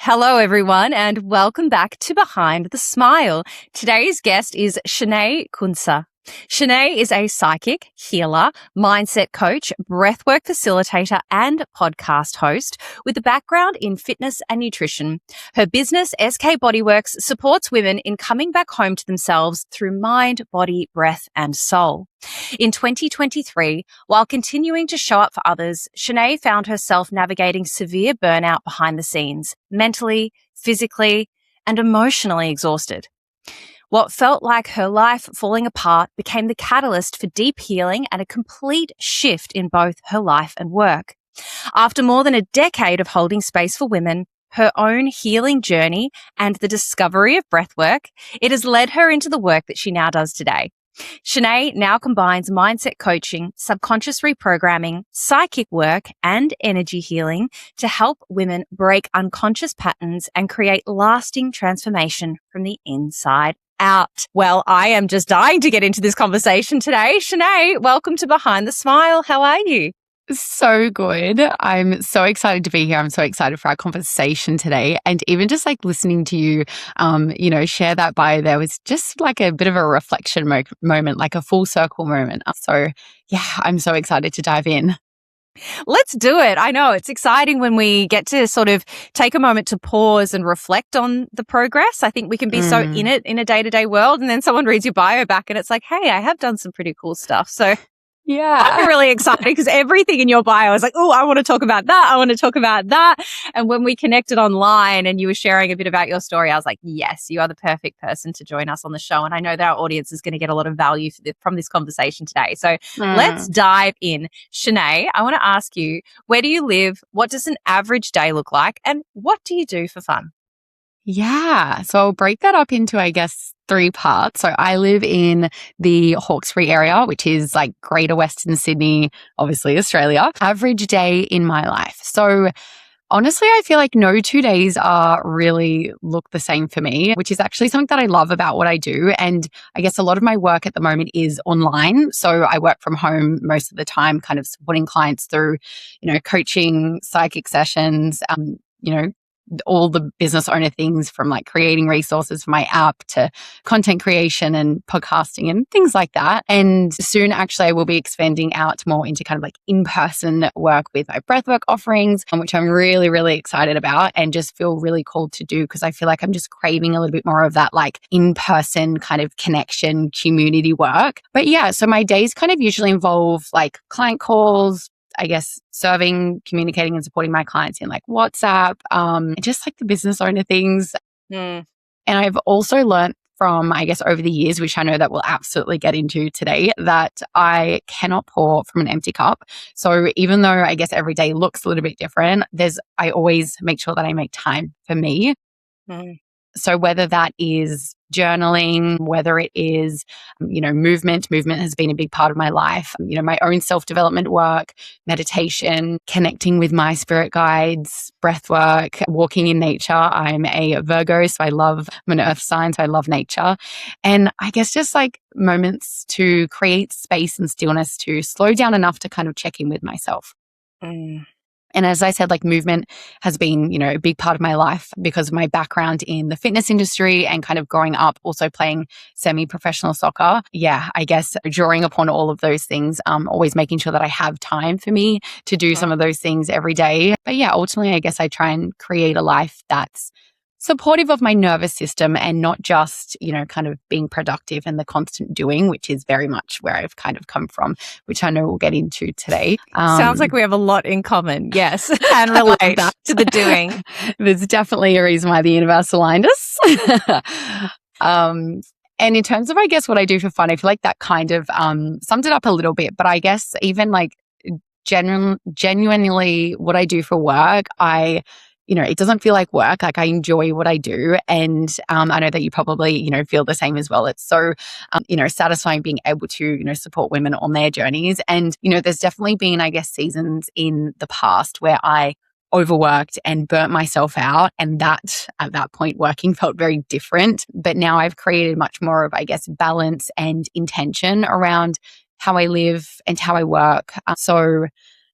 Hello, everyone, and welcome back to Behind the Smile. Today's guest is Shanaye Kuntze. Shanaye is a psychic, healer, mindset coach, breathwork facilitator, and podcast host with a background in fitness and nutrition. Her business, SK Bodyworks, supports women in coming back home to themselves through mind, body, breath, and soul. In 2023, while continuing to show up for others, Shanaye found herself navigating severe burnout behind the scenes, mentally, physically, and emotionally exhausted. What felt like her life falling apart became the catalyst for deep healing and a complete shift in both her life and work. After more than a decade of holding space for women, her own healing journey, and the discovery of breathwork, it has led her into the work that she now does today. Shanaye now combines mindset coaching, subconscious reprogramming, psychic work, and energy healing to help women break unconscious patterns and create lasting transformation from the inside out. Well, I am just dying to get into this conversation today. Shanaye, welcome to Behind the Smile. How are you? So good. I'm so excited to be here. I'm so excited for our conversation today. And even just like listening to you, share that bio there was just like a bit of a reflection moment, like a full circle moment. So yeah, I'm so excited to dive in. Let's do it. I know it's exciting when we get to sort of take a moment to pause and reflect on the progress. I think we can be so in it in a day-to-day world, and then someone reads your bio back and it's like, hey, I have done some pretty cool stuff. So yeah, I'm really excited because everything in your bio is like, oh, I want to talk about that. I want to talk about that. And when we connected online and you were sharing a bit about your story, I was like, yes, you are the perfect person to join us on the show. And I know that our audience is going to get a lot of value from this conversation today. So let's dive in. Shanaye, I want to ask you, where do you live? What does an average day look like? And what do you do for fun? Yeah. So I'll break that up into, I guess, 3 parts. So I live in the Hawkesbury area, which is like Greater Western Sydney, obviously Australia. Average day in my life. So honestly, I feel like no 2 days are really look the same for me, which is actually something that I love about what I do. And I guess a lot of my work at the moment is online. So I work from home most of the time, kind of supporting clients through, coaching, psychic sessions, all the business owner things from like creating resources for my app to content creation and podcasting and things like that. And soon, actually, I will be expanding out more into kind of like in-person work with my breathwork offerings, which I'm really, really excited about and just feel really called to do because I feel like I'm just craving a little bit more of that like in-person kind of connection, community work. But yeah, so my days kind of usually involve like client calls, I guess, serving, communicating and supporting my clients in like WhatsApp, just like the business owner things. And I've also learned from, I guess, over the years, which I know that we'll absolutely get into today, that I cannot pour from an empty cup. So even though I guess every day looks a little bit different, I always make sure that I make time for me. So whether that is journaling, whether it is, movement has been a big part of my life. My own self-development work, meditation, connecting with my spirit guides, breath work, walking in nature. I'm a Virgo, so I'm an earth sign, so I love nature. And I guess just like moments to create space and stillness to slow down enough to kind of check in with myself. And as I said, like movement has been, a big part of my life because of my background in the fitness industry and kind of growing up also playing semi-professional soccer. Yeah, I guess drawing upon all of those things, always making sure that I have time for me to do some of those things every day. But yeah, ultimately, I guess I try and create a life that's supportive of my nervous system and not just, kind of being productive and the constant doing, which is very much where I've kind of come from, which I know we'll get into today. Sounds like we have a lot in common. Yes. And relate to the doing. There's definitely a reason why the universe aligned us. And in terms of, I guess, what I do for fun, I feel like that kind of sums it up a little bit. But I guess even like genuinely what I do for work, it doesn't feel like work. Like I enjoy what I do. And I know that you probably, feel the same as well. It's so, satisfying being able to, support women on their journeys. And, there's definitely been, I guess, seasons in the past where I overworked and burnt myself out. And that at that point, working felt very different. But now I've created much more of, I guess, balance and intention around how I live and how I work. So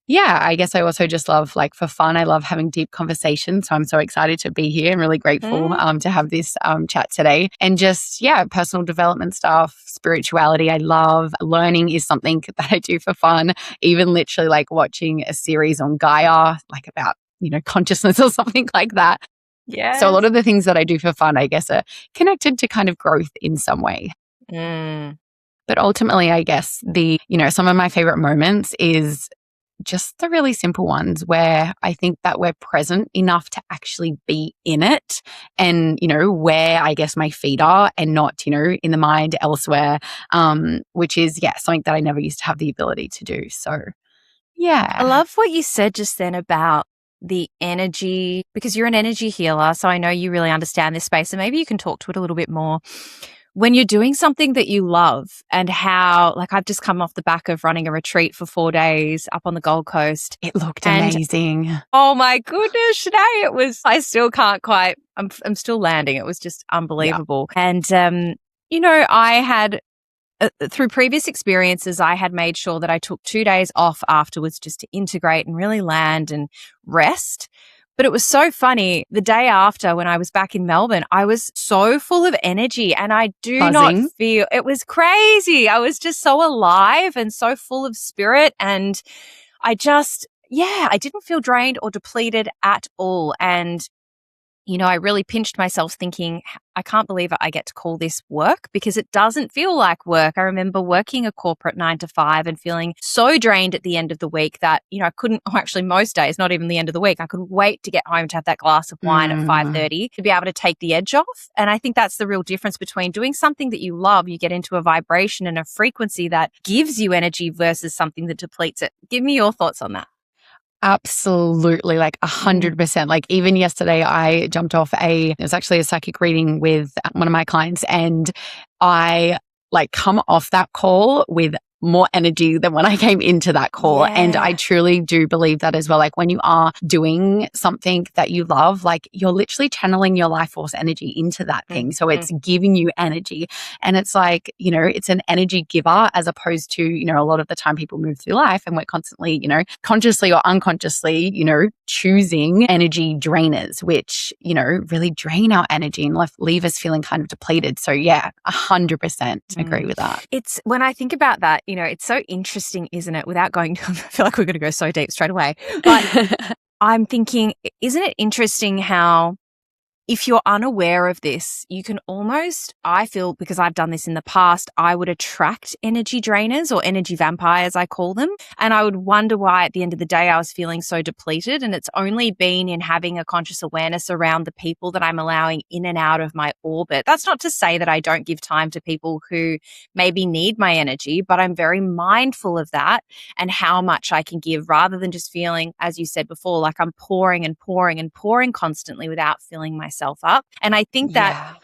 Yeah, I guess I also just love, like, for fun, I love having deep conversations. So I'm so excited to be here and really grateful to have this chat today. And just, yeah, personal development stuff, spirituality, I love. Learning is something that I do for fun. Even literally like watching a series on Gaia, like about, consciousness or something like that. Yeah. So a lot of the things that I do for fun, I guess, are connected to kind of growth in some way. But ultimately, I guess some of my favorite moments is just the really simple ones where I think that we're present enough to actually be in it and, where I guess my feet are and not, in the mind elsewhere, which is, something that I never used to have the ability to do. So, yeah. I love what you said just then about the energy, because you're an energy healer. So I know you really understand this space, and maybe you can talk to it a little bit more. When you're doing something that you love, and how, like, I've just come off the back of running a retreat for 4 days up on the Gold Coast. It looked amazing. Oh my goodness, Shanae, I still can't quite, I'm still landing. It was just unbelievable. Yeah. And, I had, through previous experiences, I had made sure that I took 2 days off afterwards just to integrate and really land and rest. But it was so funny. The day after, when I was back in Melbourne, I was so full of energy, and I do not feel, it was crazy. I was just so alive and so full of spirit. And I just, I didn't feel drained or depleted at all. And I really pinched myself thinking, I can't believe I get to call this work, because it doesn't feel like work. I remember working a corporate 9 to 5 and feeling so drained at the end of the week that, I couldn't, actually most days, not even the end of the week, I couldn't wait to get home to have that glass of wine at 5:30 to be able to take the edge off. And I think that's the real difference between doing something that you love, you get into a vibration and a frequency that gives you energy, versus something that depletes it. Give me your thoughts on that. Absolutely, like 100%. Like even yesterday, I jumped off it was actually a psychic reading with one of my clients, and I come off that call with more energy than when I came into that call. Yeah. And I truly do believe that as well. Like when you are doing something that you love, you're literally channeling your life force energy into that thing. So it's giving you energy. And it's it's an energy giver, as opposed to, a lot of the time people move through life and we're constantly, consciously or unconsciously, choosing energy drainers, which, really drain our energy and leave us feeling kind of depleted. So 100% agree with that. It's when I think about that, it's so interesting, isn't it? Without going, I feel like we're going to go so deep straight away. But I'm thinking, isn't it interesting how, if you're unaware of this, you can almost, I feel, because I've done this in the past, I would attract energy drainers, or energy vampires, I call them. And I would wonder why at the end of the day I was feeling so depleted. And it's only been in having a conscious awareness around the people that I'm allowing in and out of my orbit. That's not to say that I don't give time to people who maybe need my energy, but I'm very mindful of that and how much I can give, rather than just feeling, as you said before, like I'm pouring and pouring and pouring constantly without filling myself up. And I think that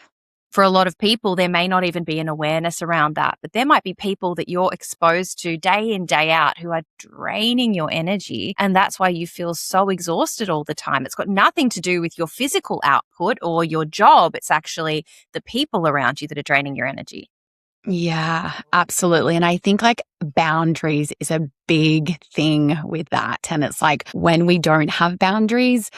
for a lot of people, there may not even be an awareness around that, but there might be people that you're exposed to day in, day out who are draining your energy. And that's why you feel so exhausted all the time. It's got nothing to do with your physical output or your job. It's actually the people around you that are draining your energy. Yeah, absolutely. And I think boundaries is a big thing with that. And it's when we don't have boundaries,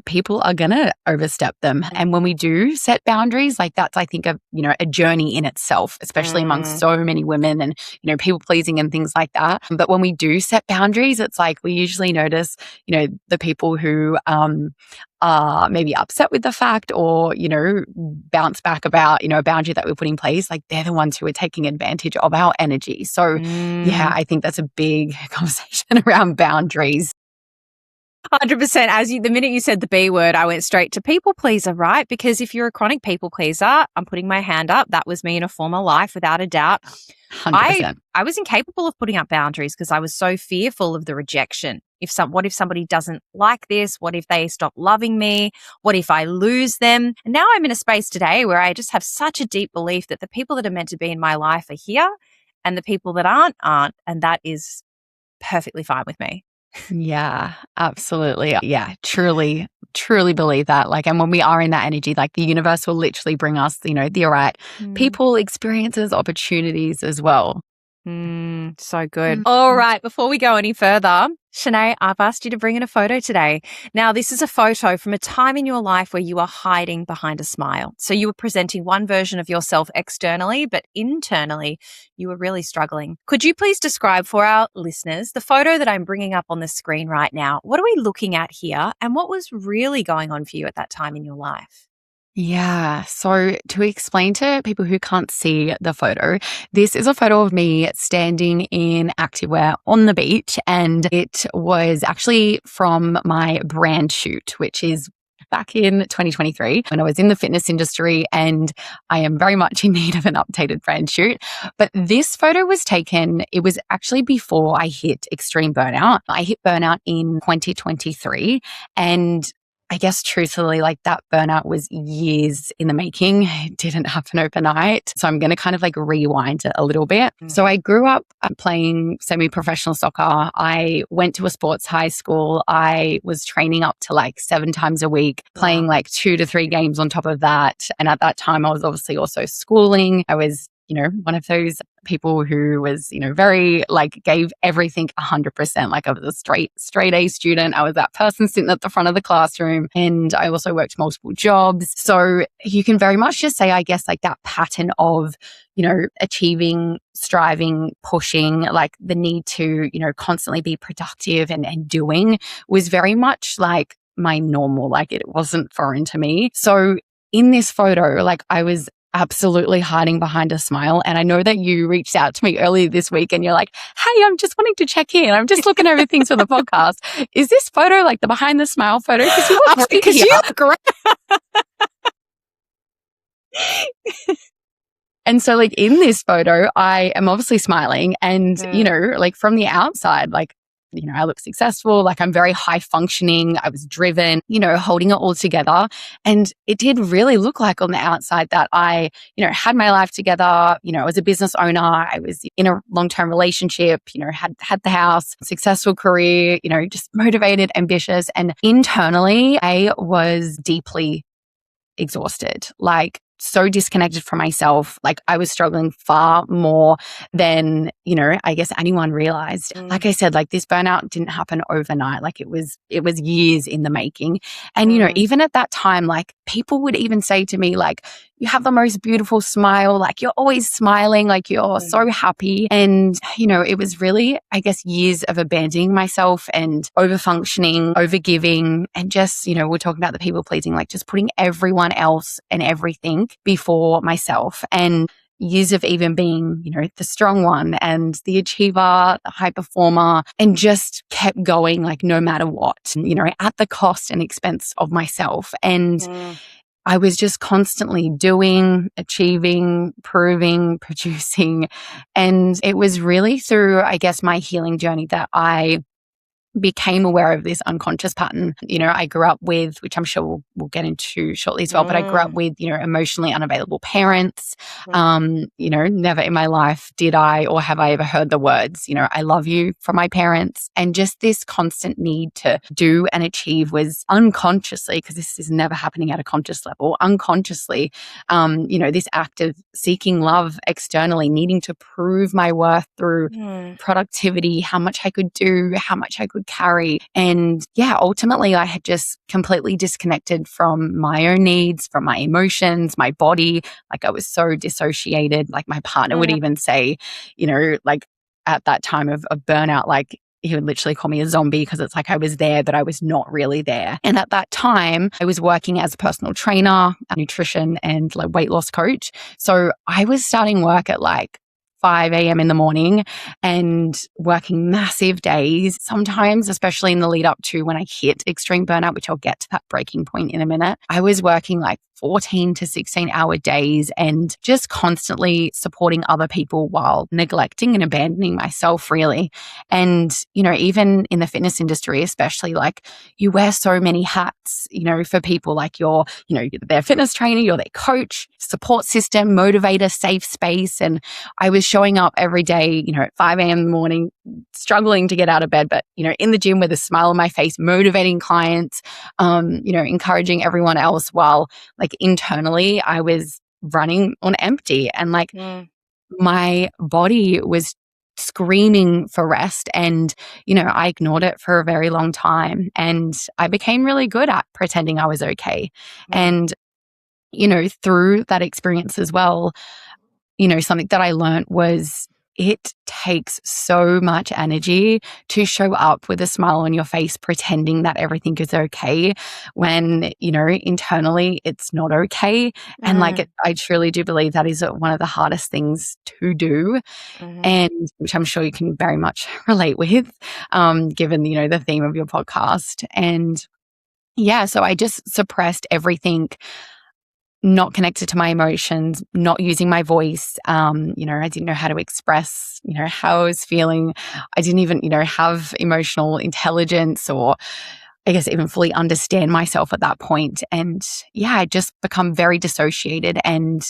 people are going to overstep them. And when we do set boundaries, that's, I think, a journey in itself, especially amongst so many women and, people pleasing and things like that. But when we do set boundaries, it's we usually notice, the people who, are maybe upset with the fact, or, bounce back about, a boundary that we put in place, they're the ones who are taking advantage of our energy. So I think that's a big conversation around boundaries. 100%. The minute you said the B word, I went straight to people pleaser, right? Because if you're a chronic people pleaser, I'm putting my hand up. That was me in a former life, without a doubt. 100%. I was incapable of putting up boundaries because I was so fearful of the rejection. What if somebody doesn't like this? What if they stop loving me? What if I lose them? And now I'm in a space today where I just have such a deep belief that the people that are meant to be in my life are here, and the people that aren't. And that is perfectly fine with me. Yeah, absolutely. Yeah, truly believe that. And when we are in that energy, the universe will literally bring us, the right people, experiences, opportunities as well. So good. All right. Before we go any further, Shanae, I've asked you to bring in a photo today. Now, this is a photo from a time in your life where you are hiding behind a smile. So you were presenting one version of yourself externally, but internally, you were really struggling. Could you please describe for our listeners the photo that I'm bringing up on the screen right now? What are we looking at here? And what was really going on for you at that time in your life? Yeah. So to explain to people who can't see the photo, this is a photo of me standing in activewear on the beach. And it was actually from my brand shoot, which is back in 2023 when I was in the fitness industry, and I am very much in need of an updated brand shoot. But this photo was taken, it was actually before I hit extreme burnout. I hit burnout in 2023, and I guess truthfully, like that burnout was years in the making. It didn't happen overnight. So I'm going to kind of like rewind it a little bit. So I grew up playing semi-professional soccer. I went to a sports high school. I was training up to like 7 times a week, playing like 2 to 3 games on top of that. And at that time, I was obviously also schooling. I was, one of those people who was, very like gave everything 100%. Like I was a straight A student. I was that person sitting at the front of the classroom, and I also worked multiple jobs. So you can very much just say, I guess, like that pattern of, achieving, striving, pushing, like the need to, constantly be productive and doing was very much like my normal. Like it wasn't foreign to me. So in this photo, like I was absolutely hiding behind a smile. And I know that you reached out to me earlier this week and you're like, hey, I'm just wanting to check in. I'm just looking over things for the podcast. Is this photo like the behind the smile photo? Because you look great. Because you look great. And so like in this photo, I am obviously smiling and, like from the outside, like, I look successful, like I'm very high functioning. I was driven, holding it all together. And it did really look like on the outside that I, had my life together. I was a business owner. I was in a long-term relationship, had the house, successful career, just motivated, ambitious. And internally, I was deeply exhausted, like so disconnected from myself. Like I was struggling far more than, I guess anyone realized. Like I said, like this burnout didn't happen overnight. Like it was years in the making. And, even at that time, like people would even say to me, like, you have the most beautiful smile. Like you're always smiling, like you're so happy. And, it was really, I guess, years of abandoning myself and overfunctioning, overgiving, and just, we're talking about the people pleasing, like just putting everyone else and everything before myself. And years of even being, the strong one and the achiever, the high performer, and just kept going, like no matter what, at the cost and expense of myself. And I was just constantly doing, achieving, proving, producing. And it was really through, I guess, my healing journey that I became aware of this unconscious pattern. I grew up with, which I'm sure we'll get into shortly as well, but I grew up with, emotionally unavailable parents. Never in my life did I or have I ever heard the words, I love you from my parents. And just this constant need to do and achieve was unconsciously, because this is never happening at a conscious level, unconsciously, this act of seeking love externally, needing to prove my worth through productivity, how much I could do, how much I could carry. And ultimately I had just completely disconnected from my own needs, from my emotions, my body. Like I was so dissociated. Like my partner would even say, like at that time of burnout, like he would literally call me a zombie because it's like I was there, but I was not really there. And at that time, I was working as a personal trainer, a nutrition and like weight loss coach. So I was starting work at like 5 a.m. in the morning and working massive days, sometimes, especially in the lead up to when I hit extreme burnout, which I'll get to that breaking point in a minute. I was working like 14 to 16 hour days and just constantly supporting other people while neglecting and abandoning myself, really. And, even in the fitness industry, especially, like you wear so many hats, for people, like you're their fitness trainer, you're their coach, support system, motivator, safe space. And I was showing up every day, at 5 a.m. in the morning, struggling to get out of bed, but, in the gym with a smile on my face, motivating clients, encouraging everyone else while like internally I was running on empty. And like my body was screaming for rest. And, I ignored it for a very long time. And I became really good at pretending I was okay. And, through that experience as well, something that I learned was it takes so much energy to show up with a smile on your face, pretending that everything is okay when, internally it's not okay. And I truly do believe that is one of the hardest things to do. And which I'm sure you can very much relate with, given, the theme of your podcast. And yeah, so I just suppressed everything, not connected to my emotions, not using my voice. I didn't know how to express, how I was feeling. I didn't even, have emotional intelligence, or I guess even fully understand myself at that point. And yeah, I just become very dissociated. And,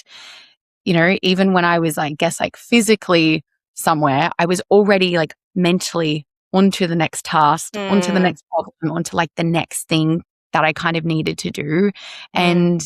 even when I was, I guess, physically somewhere, I was already mentally onto the next task, onto the next problem, onto the next thing that I kind of needed to do. And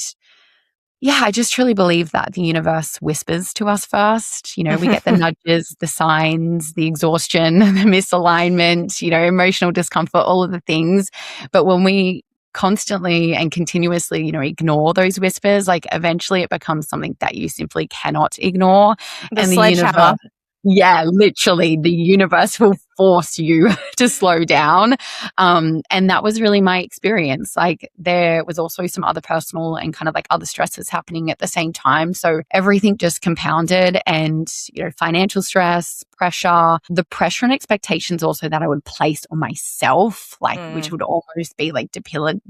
yeah, I just truly believe that the universe whispers to us first. We get the nudges, the signs, the exhaustion, the misalignment, emotional discomfort, all of the things. But when we constantly and continuously, ignore those whispers, eventually it becomes something that you simply cannot ignore. The And the sledgehammer. universe, yeah, literally, the universe will force you to slow down. And that was really my experience. There was also some other personal and kind of other stresses happening at the same time. So everything just compounded, and, financial stress, pressure, the pressure and expectations also that I would place on myself, which would almost be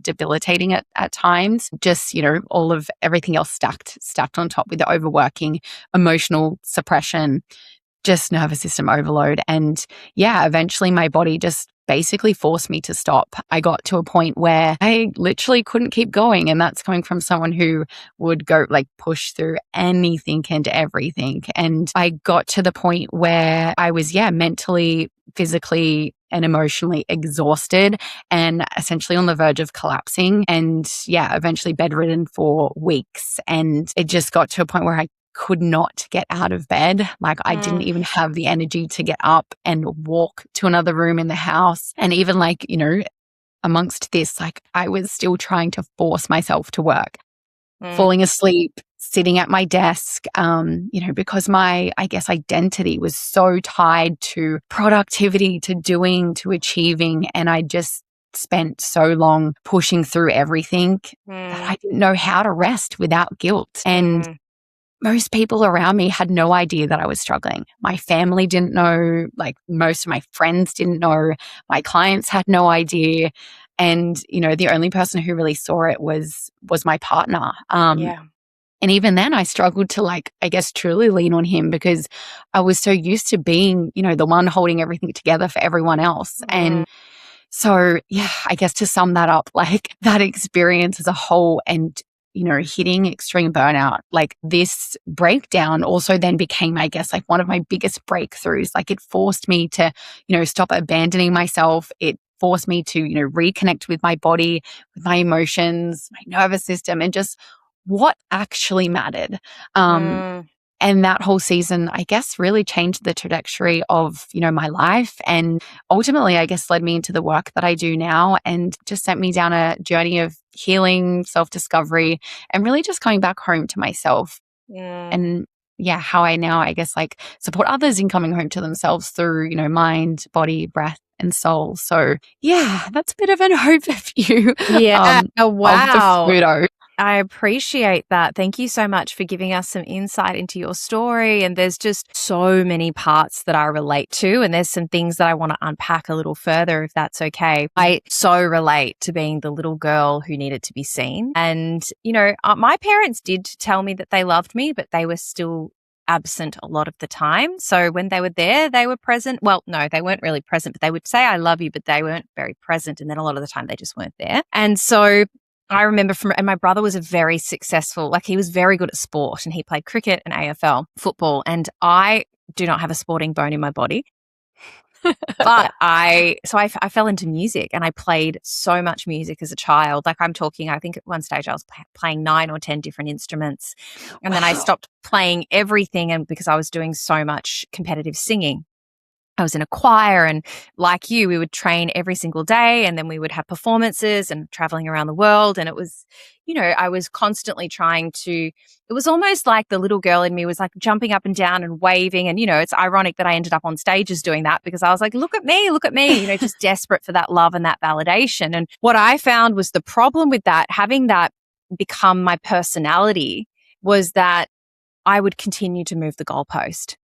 debilitating at times. Just, all of everything else stacked on top with the overworking, emotional suppression, just nervous system overload. And yeah, eventually my body just basically forced me to stop. I got to a point where I literally couldn't keep going. And that's coming from someone who would go push through anything and everything. And I got to the point where I was, mentally, physically, and emotionally exhausted, and essentially on the verge of collapsing. And yeah, eventually bedridden for weeks. And it just got to a point where I could not get out of bed. I didn't even have the energy to get up and walk to another room in the house. And even amongst this, I was still trying to force myself to work, falling asleep, sitting at my desk, because my, I guess, identity was so tied to productivity, to doing, to achieving. And I just spent so long pushing through everything that I didn't know how to rest without guilt. And most people around me had no idea that I was struggling. My family didn't know, most of my friends didn't know, my clients had no idea. And, the only person who really saw it was my partner. And even then I struggled to I guess truly lean on him, because I was so used to being, the one holding everything together for everyone else. And so, yeah, I guess to sum that up, that experience as a whole, and hitting extreme burnout, this breakdown also then became, I guess, one of my biggest breakthroughs. It forced me to, stop abandoning myself. It forced me to, reconnect with my body, with my emotions, my nervous system, and just what actually mattered. And that whole season, I guess, really changed the trajectory of, my life, and ultimately, I guess, led me into the work that I do now, and just sent me down a journey of healing, self-discovery, and really just coming back home to myself. And yeah, how I now, I guess, support others in coming home to themselves through, mind, body, breath, and soul. So yeah, that's a bit of an overview of the photo. I appreciate that. Thank you so much for giving us some insight into your story. And there's just so many parts that I relate to. And there's some things that I want to unpack a little further, if that's okay. I so relate to being the little girl who needed to be seen. And, my parents did tell me that they loved me, but they were still absent a lot of the time. So when they were there, they were present. Well, no, they weren't really present, but they would say, I love you, but they weren't very present. And then a lot of the time they just weren't there. And so I remember and my brother was a very successful, he was very good at sport, and he played cricket and AFL football. And I do not have a sporting bone in my body. But I fell into music, and I played so much music as a child. I'm talking, I think at one stage I was playing 9 or 10 different instruments. And then I stopped playing everything, and because I was doing so much competitive singing. I was in a choir, and like you, we would train every single day, and then we would have performances and traveling around the world. And it was, I was constantly trying to, it was almost like the little girl in me was like jumping up and down and waving. And, it's ironic that I ended up on stages doing that because I was like, look at me, just desperate for that love and that validation. And what I found was the problem with that, having that become my personality, was that I would continue to move the goalpost.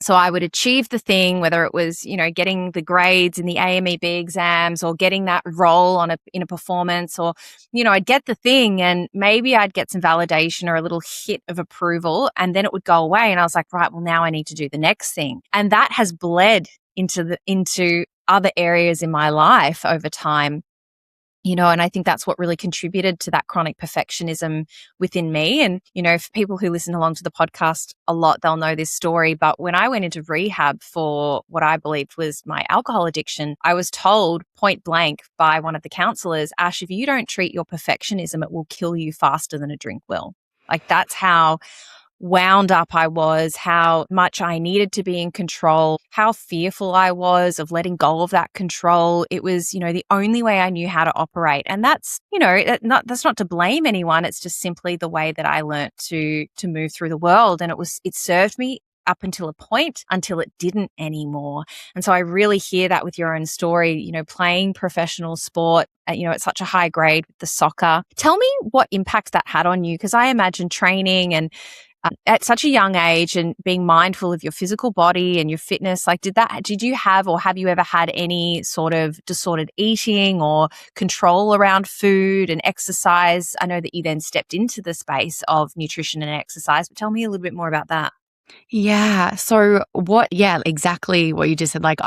So I would achieve the thing, whether it was, getting the grades in the AMEB exams or getting that role in a performance, or, I'd get the thing and maybe I'd get some validation or a little hit of approval, and then it would go away. And I was like, right, well, now I need to do the next thing. And that has bled into other areas in my life over time. And I think that's what really contributed to that chronic perfectionism within me. And, for people who listen along to the podcast a lot, they'll know this story. But when I went into rehab for what I believed was my alcohol addiction, I was told point blank by one of the counselors, Ash, if you don't treat your perfectionism, it will kill you faster than a drink will. Like, that's how wound up I was, how much I needed to be in control, how fearful I was of letting go of that control. It was, the only way I knew how to operate. And that's, that's not to blame anyone. It's just simply the way that I learnt to move through the world. And it served me up until a point, until it didn't anymore. And so I really hear that with your own story, playing professional sport, at such a high grade with the soccer. Tell me what impact that had on you, because I imagine training and at such a young age and being mindful of your physical body and your fitness, like did you have, or have you ever had any sort of disordered eating or control around food and exercise? I know that you then stepped into the space of nutrition and exercise, but tell me a little bit more about that. Yeah. So exactly what you just said. Like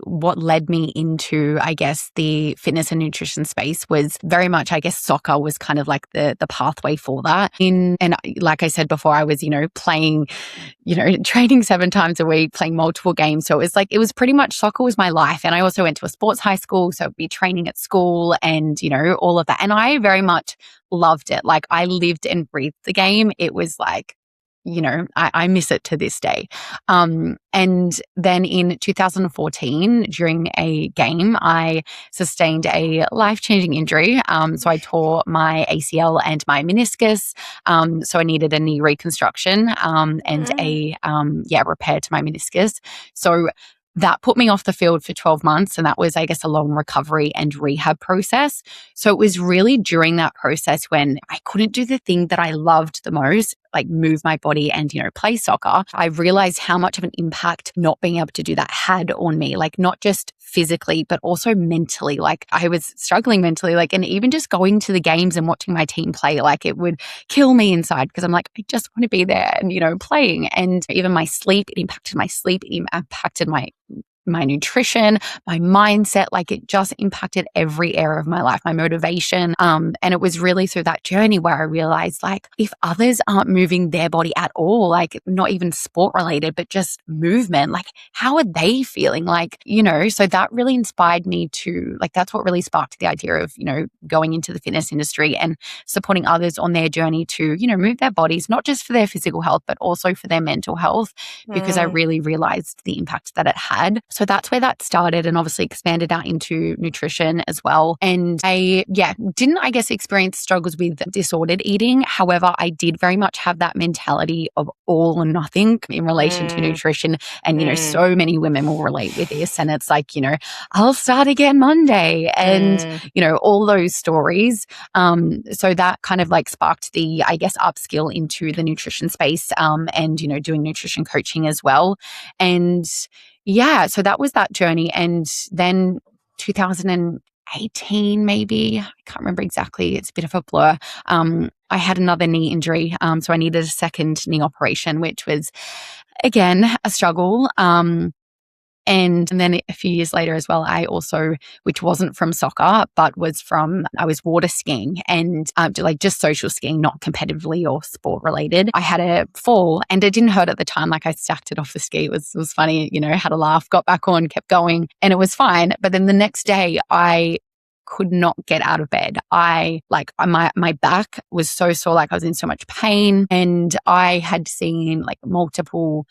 what led me into, I guess, the fitness and nutrition space was very much, I guess, soccer was kind of like the pathway for that. And like I said before, I was, training 7 times a week, playing multiple games. So it was pretty much soccer was my life. And I also went to a sports high school. So I'd be training at school and, all of that. And I very much loved it. Like, I lived and breathed the game. It was like, I miss it to this day. And then in 2014, during a game, I sustained a life-changing injury. So I tore my ACL and my meniscus. So I needed a knee reconstruction and a repair to my meniscus. So that put me off the field for 12 months. And that was, I guess, a long recovery and rehab process. So it was really during that process when I couldn't do the thing that I loved the most, like move my body and, play soccer. I realized how much of an impact not being able to do that had on me, like not just physically, but also mentally. Like, I was struggling mentally, like, and even just going to the games and watching my team play, like, it would kill me inside because I'm like, I just want to be there and, playing. And even my sleep, it impacted my sleep, it impacted my nutrition, my mindset, like it just impacted every area of my life, my motivation. And it was really through that journey where I realized, like, if others aren't moving their body at all, like not even sport related, but just movement, like how are they feeling? Like, so that really inspired me to, like, that's what really sparked the idea of, going into the fitness industry and supporting others on their journey to, move their bodies, not just for their physical health, but also for their mental health, because I really realized the impact that it had. So that's where that started, and obviously expanded out into nutrition as well. And I didn't, I guess, experience struggles with disordered eating. However, I did very much have that mentality of all or nothing in relation to nutrition. And, so many women will relate with this. And it's like, I'll start again Monday and, all those stories. So that kind of like sparked the, I guess, upskill into the nutrition space and, doing nutrition coaching as well. And so that was that journey. And then 2018, maybe, I can't remember exactly. It's a bit of a blur. I had another knee injury. So I needed a second knee operation, which was, again, a struggle. And then a few years later as well, I also, which wasn't from soccer, but I was water skiing and like just social skiing, not competitively or sport related. I had a fall and it didn't hurt at the time. Like, I stacked it off the ski. It was funny, had a laugh, got back on, kept going, and it was fine. But then the next day I could not get out of bed. My back was so sore, like I was in so much pain, and I had seen like multiple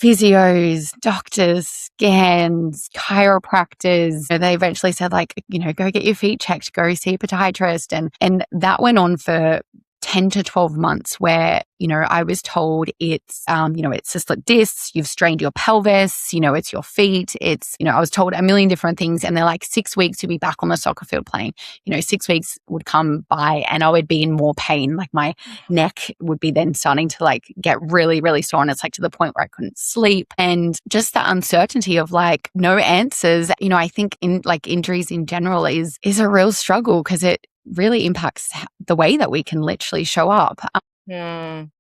physios, doctors, scans, chiropractors. They eventually said like, go get your feet checked, go see a podiatrist. And that went on for 10 to 12 months where, I was told it's, it's cystic discs, you've strained your pelvis, it's your feet. It's, I was told a million different things, and they're like 6 weeks to be back on the soccer field playing. 6 weeks would come by and I would be in more pain. Like my neck would be then starting to like get really, really sore. And it's like to the point where I couldn't sleep, and just the uncertainty of like no answers. I think in like injuries in general is a real struggle because it really impacts the way that we can literally show up.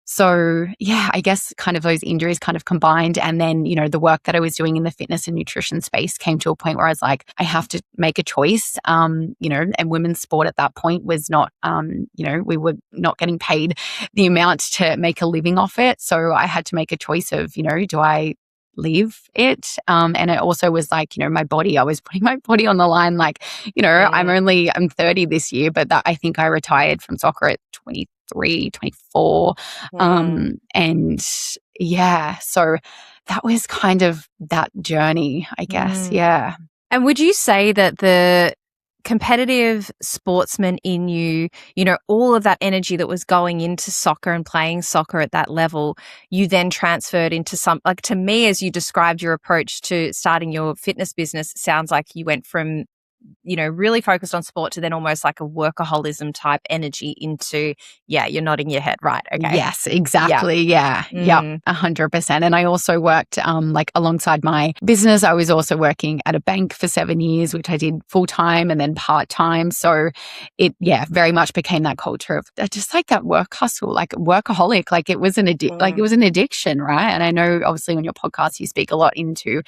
So yeah, I guess kind of those injuries kind of combined. And then, the work that I was doing in the fitness and nutrition space came to a point where I was like, I have to make a choice. And women's sport at that point was not, we were not getting paid the amount to make a living off it. So I had to make a choice of, do I leave it? And it also was like, my body, I was putting my body on the line. Like, I'm 30 this year, but I think I retired from soccer at 23, 24. And yeah, so that was kind of that journey, I guess. Yeah. And would you say that the competitive sportsman in you, all of that energy that was going into soccer and playing soccer at that level, you then transferred into like, to me, as you described your approach to starting your fitness business, it sounds like you went from, really focused on sport to then almost like a workaholism type energy into, you're nodding your head, right? Okay. Yes, exactly. Yeah. 100%. And I also worked like alongside my business. I was also working at a bank for 7 years, which I did full time and then part time. So it, very much became that culture of just like that work hustle, like workaholic, like it was like it was an addiction, right? And I know obviously on your podcast, you speak a lot into,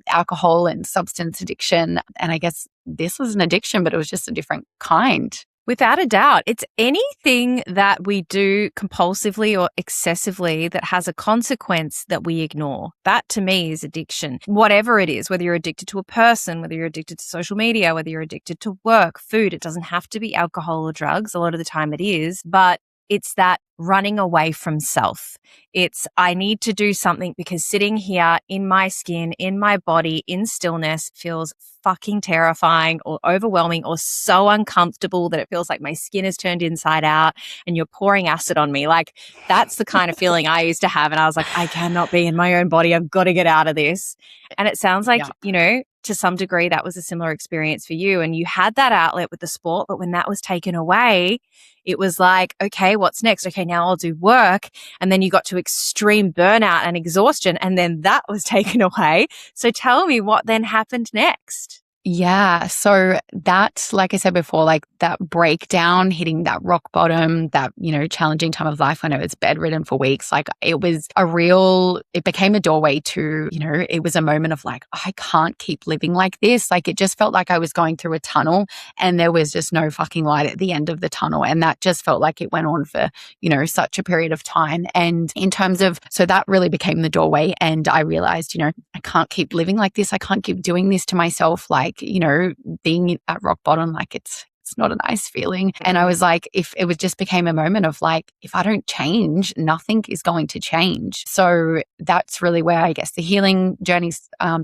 alcohol and substance addiction. And I guess this was an addiction, but it was just a different kind. Without a doubt. It's anything that we do compulsively or excessively that has a consequence that we ignore. That to me is addiction. Whatever it is, whether you're addicted to a person, whether you're addicted to social media, whether you're addicted to work, food, it doesn't have to be alcohol or drugs. A lot of the time it is, but it's that running away from self. It's, I need to do something because sitting here in my skin, in my body, in stillness feels fucking terrifying or overwhelming or so uncomfortable that it feels like my skin is turned inside out and you're pouring acid on me. Like that's the kind of feeling I used to have. And I was like, I cannot be in my own body. I've got to get out of this. And it sounds like, to some degree, that was a similar experience for you. And you had that outlet with the sport, but when that was taken away, it was like, okay, what's next? Okay, now I'll do work. And then you got to extreme burnout and exhaustion, and then that was taken away. So tell me what then happened next. Yeah. So that's, like I said before, like that breakdown, hitting that rock bottom, that, challenging time of life when I was bedridden for weeks, like it became a doorway to, it was a moment of like, I can't keep living like this. Like it just felt like I was going through a tunnel and there was just no fucking light at the end of the tunnel. And that just felt like it went on for, such a period of time. And in terms of, so that really became the doorway. And I realized, I can't keep living like this. I can't keep doing this to myself. Like, being at rock bottom, like it's not a nice feeling. And I was like, if it was just became a moment of like, if I don't change, nothing is going to change. So that's really where I guess the healing journey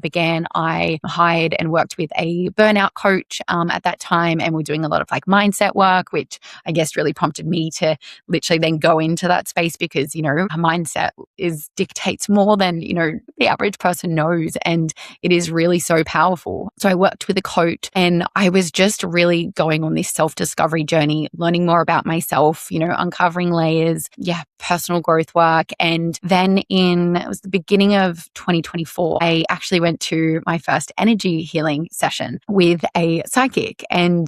began. I hired and worked with a burnout coach at that time, and we're doing a lot of like mindset work, which I guess really prompted me to literally then go into that space because, a mindset dictates more than, the average person knows. And it is really so powerful. So I worked with a coach and I was just really going on this self-discovery journey, learning more about myself, uncovering layers, personal growth work. And then it was the beginning of 2024, I actually went to my first energy healing session with a psychic, and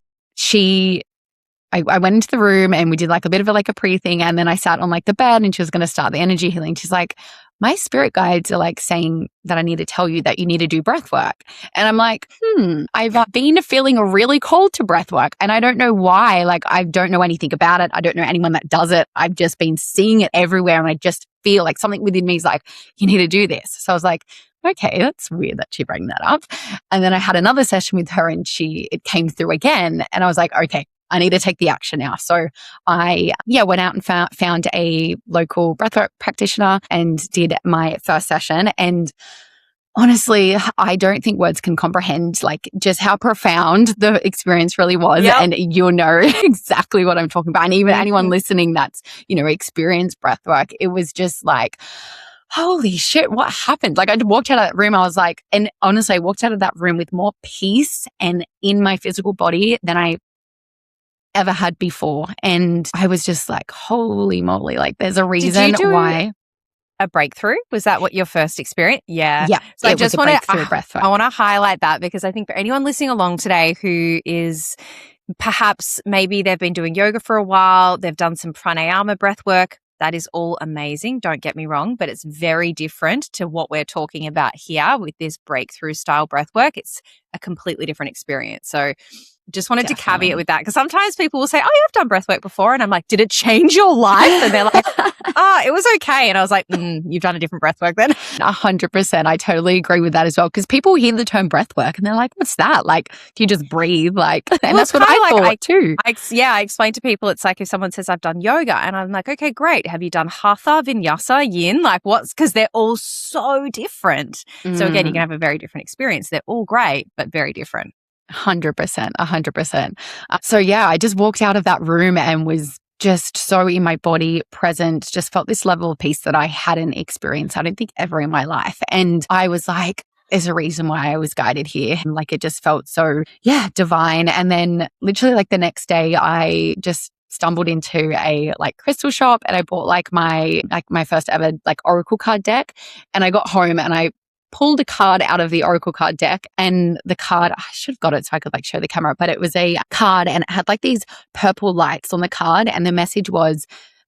I went into the room and we did like a bit of a pre-thing, and then I sat on like the bed and she was going to start the energy healing. She's like, my spirit guides are like saying that I need to tell you that you need to do breath work. And I'm like, I've been feeling really called to breath work and I don't know why. Like, I don't know anything about it. I don't know anyone that does it. I've just been seeing it everywhere and I just feel like something within me is like, you need to do this. So I was like, okay, that's weird that she bring that up. And then I had another session with her and it came through again. And I was like, okay, I need to take the action now. So I, went out and found a local breathwork practitioner and did my first session. And honestly, I don't think words can comprehend like just how profound the experience really was. Yep. And you'll know exactly what I'm talking about. And even anyone listening that's, experienced breathwork, it was just like, holy shit, what happened? Like I walked out of that room, I was like, and honestly, I walked out of that room with more peace and in my physical body than I ever had before. And I was just like, holy moly, like there's a reason why. A breakthrough? Was that what your first experience? Yeah. Yeah. So I just want breathwork. I want to highlight that because I think for anyone listening along today who is perhaps maybe they've been doing yoga for a while, they've done some pranayama breath work. That is all amazing. Don't get me wrong, but it's very different to what we're talking about here with this breakthrough style breath work. It's a completely different experience. So just wanted to caveat with that because sometimes people will say, oh, yeah, I've done breath work before. And I'm like, did it change your life? And they're like, oh, it was okay. And I was like, you've done a different breath work then. 100%. I totally agree with that as well. Because people hear the term breath work and they're like, what's that? Like, do you just breathe? Like, and that's what I thought too. I explain to people, it's like if someone says, I've done yoga and I'm like, okay, great. Have you done hatha, vinyasa, yin? Like because they're all so different. So again, you can have a very different experience. They're all great, but very different. 100%. So I just walked out of that room and was just so in my body, present, just felt this level of peace that I hadn't experienced, I don't think ever in my life. And I was like, there's a reason why I was guided here. And like, it just felt so, divine. And then literally like the next day, I just stumbled into a like crystal shop and I bought like my first ever like oracle card deck. And I got home and I pulled a card out of the oracle card deck, and the card, I should have got it so I could like show the camera, but it was a card and it had like these purple lights on the card, and the message was,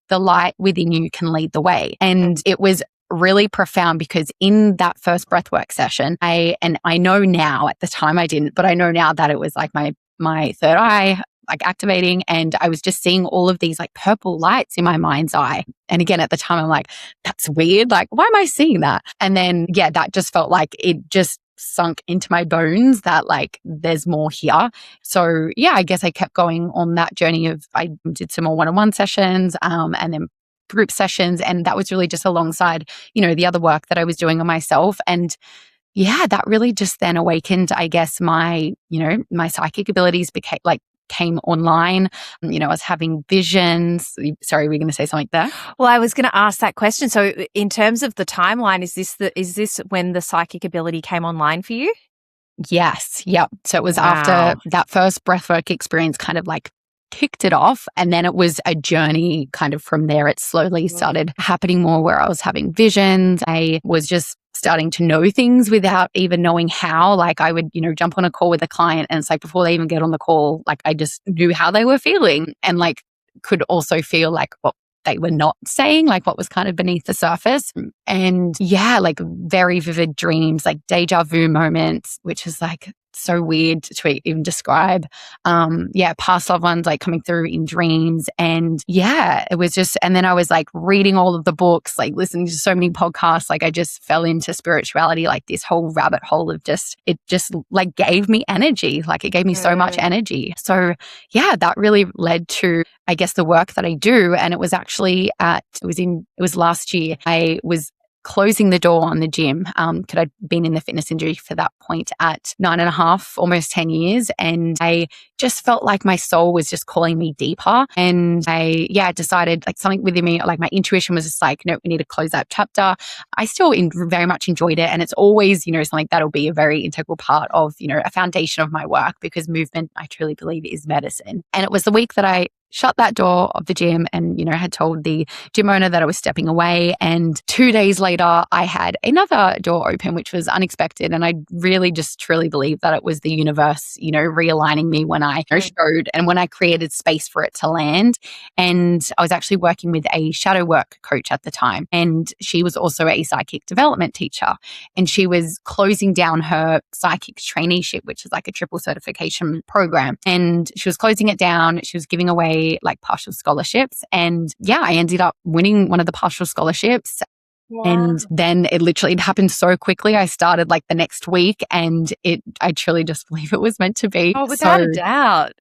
the light within you can lead the way. And it was really profound because in that first breathwork session, I know now, at the time I didn't, but I know now that it was like my third eye like activating, and I was just seeing all of these like purple lights in my mind's eye. And again, at the time I'm like, that's weird. Like, why am I seeing that? And then, that just felt like it just sunk into my bones that like there's more here. So I guess I kept going on that journey of, I did some more one-on-one sessions, and then group sessions. And that was really just alongside, the other work that I was doing on myself. And that really just then awakened, I guess, my psychic abilities came online. I was having visions. Sorry, were you going to say something there? Well, I was going to ask that question. So in terms of the timeline, is this when the psychic ability came online for you? Yes. Yep. So it was after that first breathwork experience kind of like kicked it off. And then it was a journey kind of from there. It slowly started happening more where I was having visions. I was just starting to know things without even knowing how. Like I would, jump on a call with a client and it's like before they even get on the call, like I just knew how they were feeling and like could also feel like what they were not saying, like what was kind of beneath the surface. And like very vivid dreams, like deja vu moments, which is like so weird to even describe. Past loved ones like coming through in dreams. And it was just, and then I was like reading all of the books, like listening to so many podcasts, like I just fell into spirituality, like this whole rabbit hole of it just like gave me energy, like it gave me so much energy. So that really led to, I guess, the work that I do. And it was actually it was last year. I was closing the door on the gym, because I'd been in the fitness industry for that point at 9.5, almost 10 years. And I just felt like my soul was just calling me deeper. And I decided like something within me, like my intuition was just like, no, we need to close that chapter. I still very much enjoyed it. And it's always, something that'll be a very integral part of, a foundation of my work, because movement, I truly believe, is medicine. And it was the week that I shut that door of the gym and, had told the gym owner that I was stepping away. And 2 days later, I had another door open, which was unexpected. And I really just truly believe that it was the universe, realigning me when I showed and when I created space for it to land. And I was actually working with a shadow work coach at the time. And she was also a psychic development teacher. And she was closing down her psychic traineeship, which is like a triple certification program. And she was closing it down. She was giving away like partial scholarships. And I ended up winning one of the partial scholarships. Wow. And then it literally happened so quickly. I started like the next week and I truly just believe it was meant to be. Oh, without a doubt.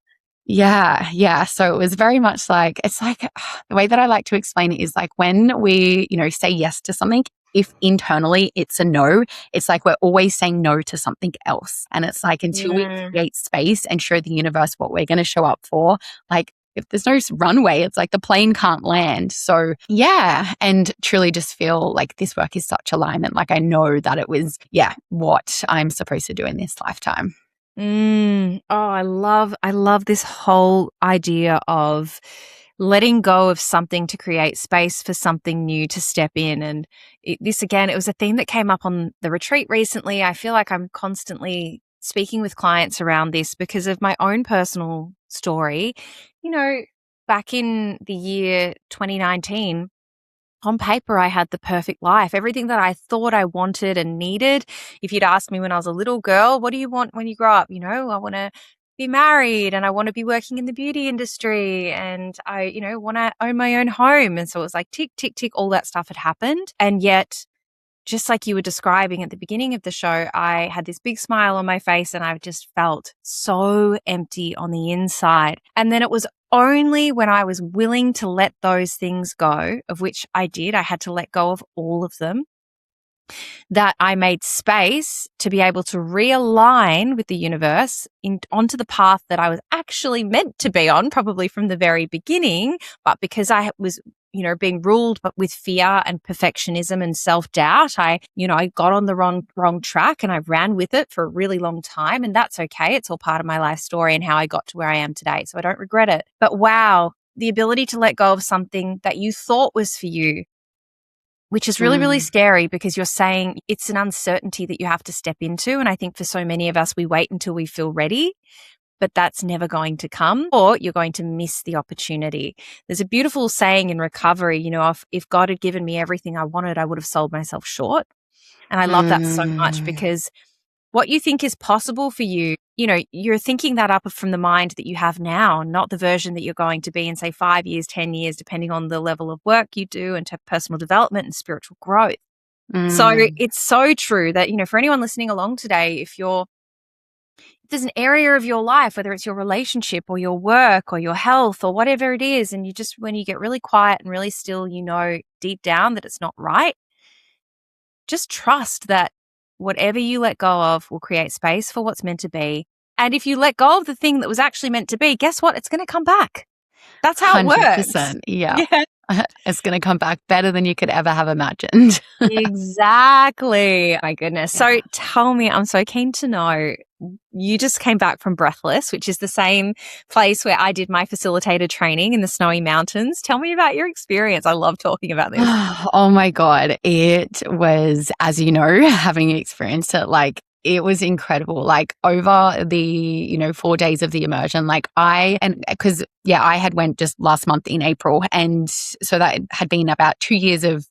Yeah, yeah. So it was very much like, it's like the way that I like to explain it is like when we, say yes to something, if internally it's a no, it's like we're always saying no to something else. And it's like until we Mm. create space and show the universe what we're going to show up for, like if there's no runway, it's like the plane can't land. So yeah, and truly just feel like this work is such alignment. Like I know that it was, what I'm supposed to do in this lifetime. Oh, I love this whole idea of letting go of something to create space for something new to step in. And this again, it was a theme that came up on the retreat recently. I feel like I'm constantly speaking with clients around this because of my own personal story. You know, back in the year 2019, on paper, I had the perfect life. Everything that I thought I wanted and needed. If you'd asked me when I was a little girl, what do you want when you grow up? I want to be married and I want to be working in the beauty industry and I, want to own my own home. And so it was like tick, tick, tick, all that stuff had happened. And yet, just like you were describing at the beginning of the show, I had this big smile on my face and I just felt so empty on the inside. And then it was only when I was willing to let those things go, of which I did, I had to let go of all of them, that I made space to be able to realign with the universe onto the path that I was actually meant to be on, probably from the very beginning. But because I was, being ruled but with fear and perfectionism and self-doubt, I got on the wrong track and I ran with it for a really long time. And that's okay. It's all part of my life story and how I got to where I am today. So I don't regret it. But wow, the ability to let go of something that you thought was for you, which is really, really scary because you're saying it's an uncertainty that you have to step into. And I think for so many of us, we wait until we feel ready, but that's never going to come, or you're going to miss the opportunity. There's a beautiful saying in recovery, if God had given me everything I wanted, I would have sold myself short. And I love that so much because what you think is possible for you, you're thinking that up from the mind that you have now, not the version that you're going to be in, say, 5 years, 10 years, depending on the level of work you do and to personal development and spiritual growth. So it's so true that, for anyone listening along today, if there's an area of your life, whether it's your relationship or your work or your health or whatever it is, and when you get really quiet and really still, deep down that it's not right, just trust that whatever you let go of will create space for what's meant to be. And if you let go of the thing that was actually meant to be, guess what? It's going to come back. That's how it works. 100%. Yeah. It's going to come back better than you could ever have imagined. Exactly. My goodness. So tell me, I'm so keen to know, you just came back from Breathwork, which is the same place where I did my facilitator training in the snowy mountains. Tell me about your experience. I love talking about this. Oh my God. It was, as you know, having experienced it, it was incredible. Like over the, 4 days of the immersion, I had went just last month in April. And so that had been about 2 years of,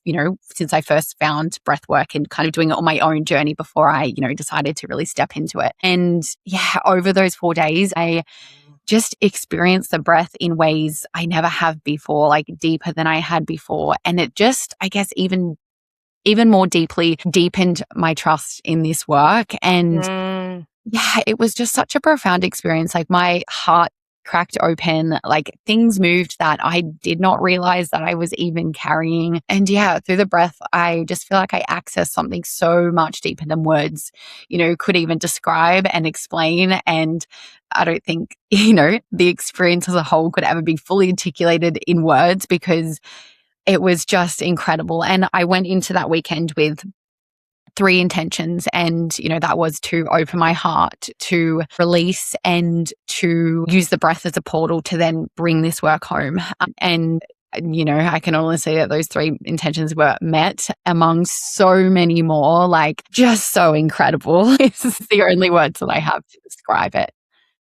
since I first found breathwork and kind of doing it on my own journey before I, decided to really step into it. And over those 4 days, I just experienced the breath in ways I never have before, like deeper than I had before. And it just, I guess, even more deeply deepened my trust in this work. And it was just such a profound experience. Like my heart cracked open, things moved that I did not realize that I was even carrying. And through the breath, I just feel like I accessed something so much deeper than words, could even describe and explain. And I don't think, the experience as a whole could ever be fully articulated in words because it was just incredible. And I went into that weekend with 3 intentions. And, that was to open my heart, to release, and to use the breath as a portal to then bring this work home. And I can only say that those 3 intentions were met among so many more, just so incredible. It's the only words that I have to describe it.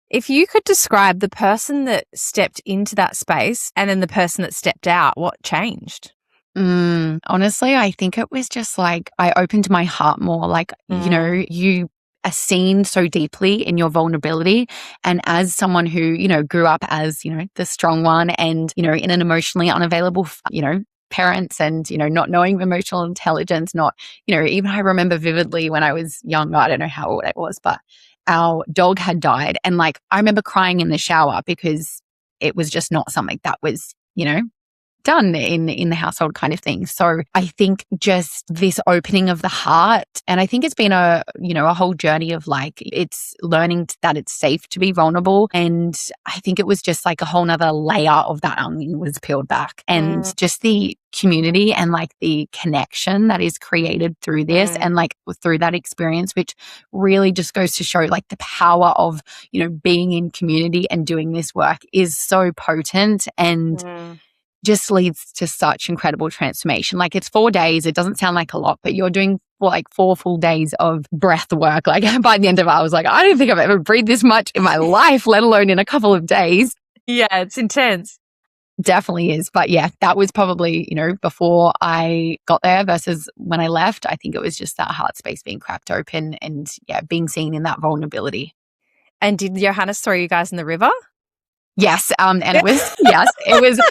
If you could describe the person that stepped into that space and then the person that stepped out, what changed? Honestly, I think it was just I opened my heart more. You are seen so deeply in your vulnerability. And as someone who, grew up as, the strong one and, in an emotionally unavailable, parents and, not knowing emotional intelligence, not, even I remember vividly when I was young, I don't know how old I was, but our dog had died. And like, I remember crying in the shower because it was just not something that was, done in the household kind of thing. So I think just this opening of the heart, and I think it's been a whole journey of like, it's learning that it's safe to be vulnerable. And I think it was just like a whole nother layer of that onion was peeled back, and just the community and like the connection that is created through this and like through that experience, which really just goes to show like the power of, being in community and doing this work is so potent and just leads to such incredible transformation. Like, it's 4 days. It doesn't sound like a lot, but you're doing like 4 full days of breath work. Like, by the end of it, I was like, I don't think I've ever breathed this much in my life, let alone in a couple of days. Yeah, it's intense. Definitely is. But yeah, that was probably, before I got there versus when I left. I think it was just that heart space being cracked open and being seen in that vulnerability. And did Johannes throw you guys in the river? Yes, and it was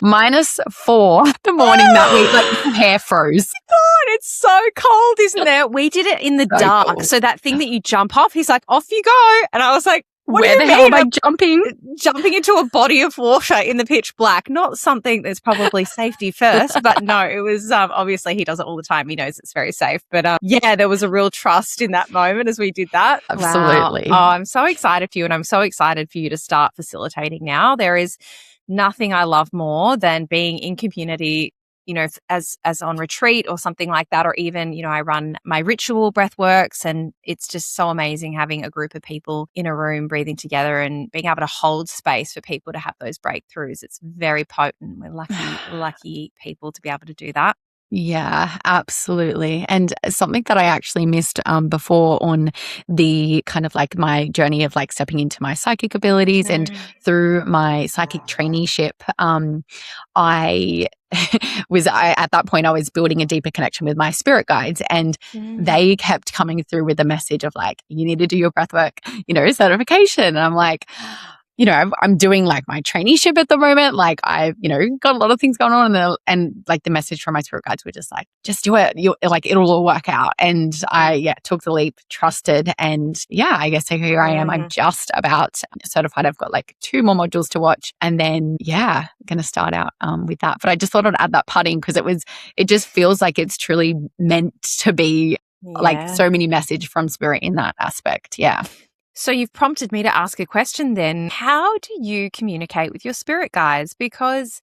-4 the morning that we like hair froze. God, it's so cold, isn't it? We did it in the dark. Cold. So that thing that you jump off, he's like, off you go. And I was like, where the hell am I jumping? Jumping into a body of water in the pitch black. Not something that's probably safety first, but no, it was obviously he does it all the time. He knows it's very safe. But there was a real trust in that moment as we did that. Absolutely. Wow. Oh, I'm so excited for you, and I'm so excited for you to start facilitating now. There is nothing I love more than being in community, as on retreat or something like that, or even, I run my ritual Breathworks, and it's just so amazing having a group of people in a room breathing together and being able to hold space for people to have those breakthroughs. It's very potent. We're lucky people to be able to do that. Yeah, absolutely. And something that I actually missed before on the kind of like my journey of like stepping into my psychic abilities and through my psychic traineeship, I at that point I was building a deeper connection with my spirit guides, and they kept coming through with the message of like, you need to do your breathwork, certification. And I'm like, I'm doing like my traineeship at the moment. Like, I've, got a lot of things going on, and like the message from my spirit guides were just like, just do it. It'll all work out. And I, took the leap, trusted. And I guess here I am. I'm just about certified. I've got like 2 more modules to watch, and then, going to start out with that. But I just thought I'd add that part in because it just feels like it's truly meant to be like so many message from spirit in that aspect. Yeah. So you've prompted me to ask a question then. How do you communicate with your spirit guides? Because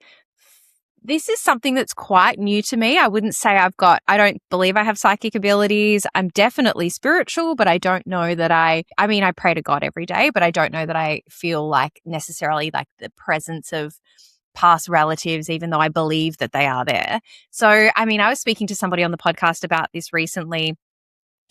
this is something that's quite new to me. I wouldn't say I don't believe I have psychic abilities. I'm definitely spiritual, but I don't know that I pray to God every day, but I don't know that I feel like necessarily like the presence of past relatives, even though I believe that they are there. So, I was speaking to somebody on the podcast about this recently.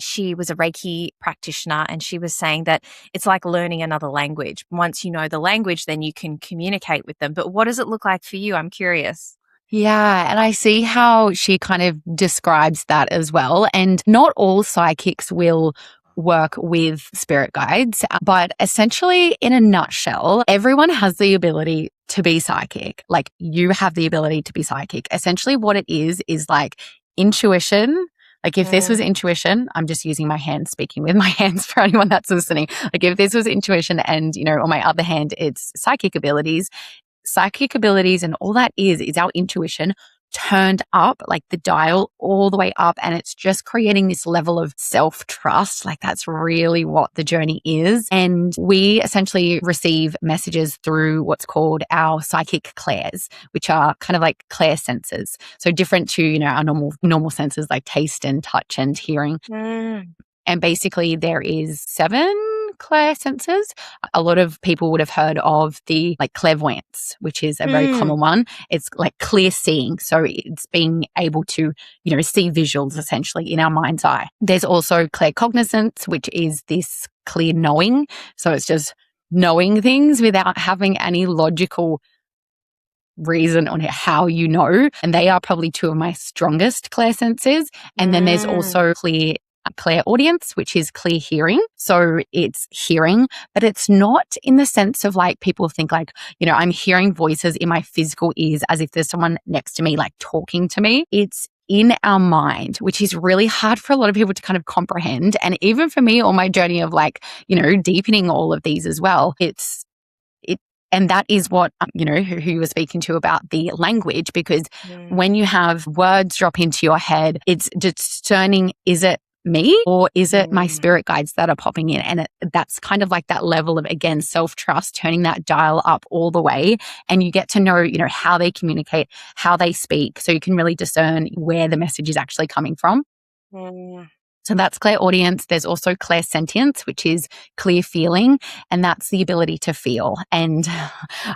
She was a Reiki practitioner, and she was saying that it's like learning another language. Once you know the language, then you can communicate with them. But what does it look like for you? I'm curious. Yeah, and I see how she kind of describes that as well. And not all psychics will work with spirit guides, but essentially, in a nutshell, everyone has the ability to be psychic. Like, you have the ability to be psychic. Essentially, what it is like intuition. Like, if this was intuition, I'm just using my hands, speaking with my hands for anyone that's listening. Like, if this was intuition and, on my other hand, it's psychic abilities and all that is our intuition turned up, like the dial all the way up. And it's just creating this level of self-trust. Like, that's really what the journey is. And we essentially receive messages through what's called our psychic clairs, which are kind of like clair senses. So different to, our normal senses like taste and touch and hearing. And basically there is 7 clair senses. A lot of people would have heard of the like clairvoyance, which is a very common one. It's like clear seeing. So it's being able to, see visuals essentially in our mind's eye. There's also claircognizance, which is this clear knowing. So it's just knowing things without having any logical reason on how you know. And they are probably 2 of my strongest clair senses. And then there's also clairaudience, which is clear hearing. So it's hearing, but it's not in the sense of like people think like, I'm hearing voices in my physical ears as if there's someone next to me, like talking to me. It's in our mind, which is really hard for a lot of people to kind of comprehend. And even for me on my journey of like, deepening all of these as well, and that is what, who you were speaking to about the language, because when you have words drop into your head, it's discerning, is it me or is it my spirit guides that are popping in? And that's kind of like that level of, again, self-trust, turning that dial up all the way. And you get to know, how they communicate, how they speak. So you can really discern where the message is actually coming from. So that's clairaudience. There's also clairsentience, which is clear feeling, and that's the ability to feel. And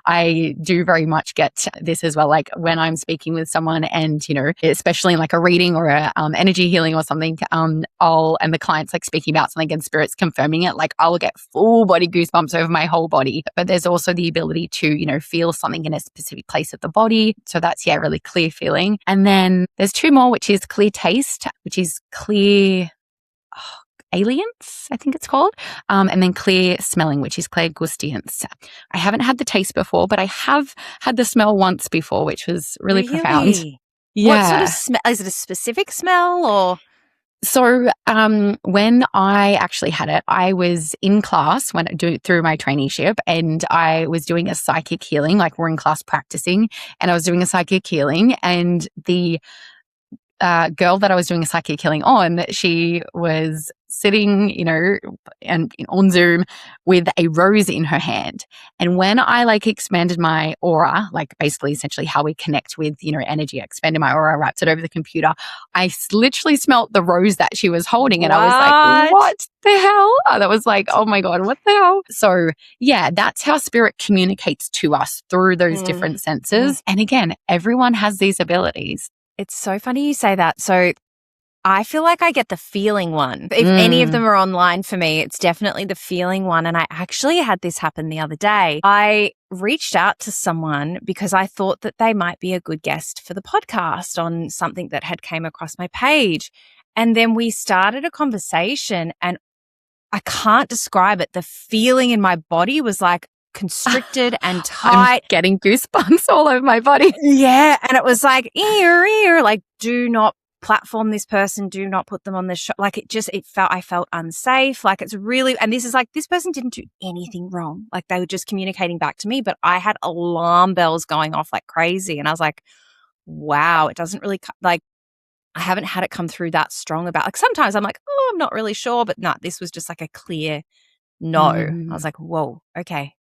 I do very much get this as well. Like when I'm speaking with someone and, especially in like a reading or a energy healing or something, and the client's like speaking about something and spirit's confirming it, like I'll get full body goosebumps over my whole body. But there's also the ability to, feel something in a specific place of the body. So that's, really clear feeling. And then there's two more, which is clear taste, which is clear aliens, I think it's called. And then clear smelling, which is clairgustance. I haven't had the taste before, but I have had the smell once before, which was really profound. Yeah. What sort of smell? Is it a specific smell or? So when I actually had it, I was in class through my traineeship, and I was doing a psychic healing, like we're in class practicing, and I was doing a psychic healing, and the girl that I was doing a psychic healing on, she was sitting, and on Zoom with a rose in her hand. And when I like expanded my aura, like basically essentially how we connect with, energy, I expanded my aura, wrapped it over the computer, I literally smelt the rose that she was holding. And I was like, what the hell? That was like, oh my God, what the hell? So yeah, that's how spirit communicates to us through those different senses. And again, everyone has these abilities. It's so funny you say that. So I feel like I get the feeling one. If any of them are online for me, it's definitely the feeling one. And I actually had this happen the other day. I reached out to someone because I thought that they might be a good guest for the podcast on something that had came across my page. And then we started a conversation, and I can't describe it. The feeling in my body was like constricted and tight. I'm getting goosebumps all over my body. Yeah. And it was like, like, do not platform this person, do not put them on the show. Like I felt unsafe. Like it's really, and this is like, this person didn't do anything wrong. Like they were just communicating back to me, but I had alarm bells going off like crazy. And I was like, wow, it doesn't really, like, I haven't had it come through that strong about, like sometimes I'm like, oh, I'm not really sure, but no, this was just like a clear no. I was like, whoa, okay.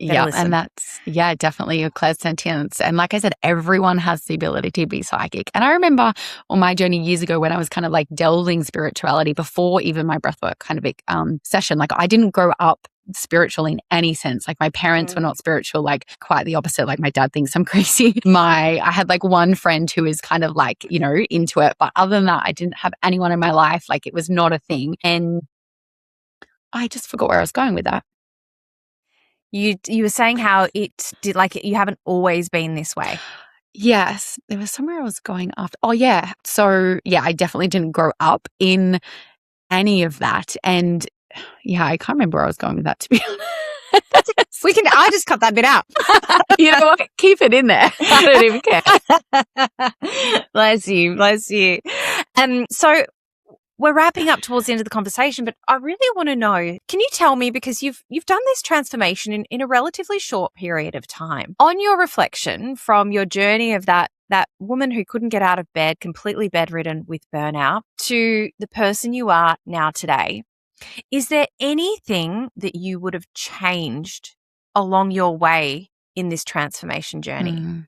Yeah, and that's, definitely a clairsentience. And like I said, everyone has the ability to be psychic. And I remember on my journey years ago when I was kind of like delving spirituality before even my breathwork kind of session, like I didn't grow up spiritual in any sense. Like my parents were not spiritual, like quite the opposite. Like my dad thinks I'm crazy. I had like one friend who is kind of like, into it. But other than that, I didn't have anyone in my life. Like it was not a thing. And I just forgot where I was going with that. You were saying how it did, like you haven't always been this way. Yes, there was somewhere I was going after. Oh yeah. So yeah, I definitely didn't grow up in any of that. And yeah, I can't remember where I was going with that, to be honest. I just cut that bit out. You know what? Keep it in there. I don't even care. Bless you. So we're wrapping up towards the end of the conversation, but I really want to know, can you tell me, because you've done this transformation in a relatively short period of time, on your reflection from your journey of that woman who couldn't get out of bed, completely bedridden with burnout, to the person you are now today, is there anything that you would have changed along your way in this transformation journey?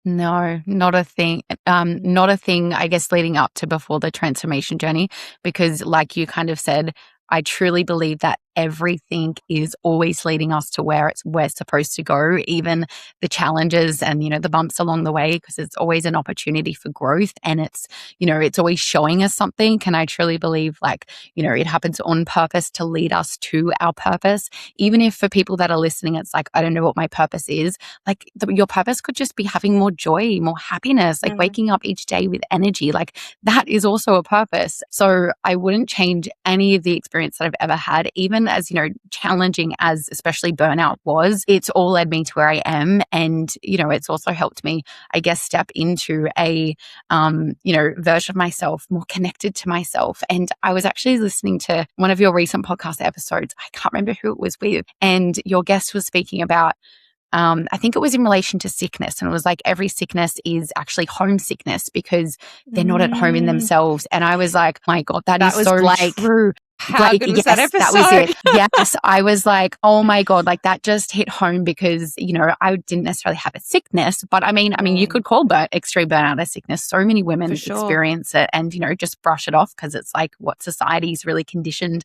No, not a thing. Not a thing, I guess, leading up to before the transformation journey, because like you kind of said, I truly believe that everything is always leading us to where we're supposed to go, even the challenges and, the bumps along the way, because it's always an opportunity for growth, and it's, it's always showing us something. And I truly believe it happens on purpose to lead us to our purpose. Even if for people that are listening, it's like, I don't know what my purpose is. Like your purpose could just be having more joy, more happiness, like waking up each day with energy. Like that is also a purpose. So I wouldn't change any of the experience that I've ever had, even as, challenging as especially burnout was, it's all led me to where I am. And, it's also helped me, I guess, step into a, version of myself more connected to myself. And I was actually listening to one of your recent podcast episodes. I can't remember who it was with. And your guest was speaking about, I think it was in relation to sickness. And it was like every sickness is actually homesickness because they're not at home in themselves. And I was like, my God, that is was so Blake. true. How good was that episode? That was it. Yes. I was like, oh my God, like that just hit home because, I didn't necessarily have a sickness, but I mean, you could call extreme burnout a sickness. So many women experience it and, just brush it off because it's like what society's really conditioned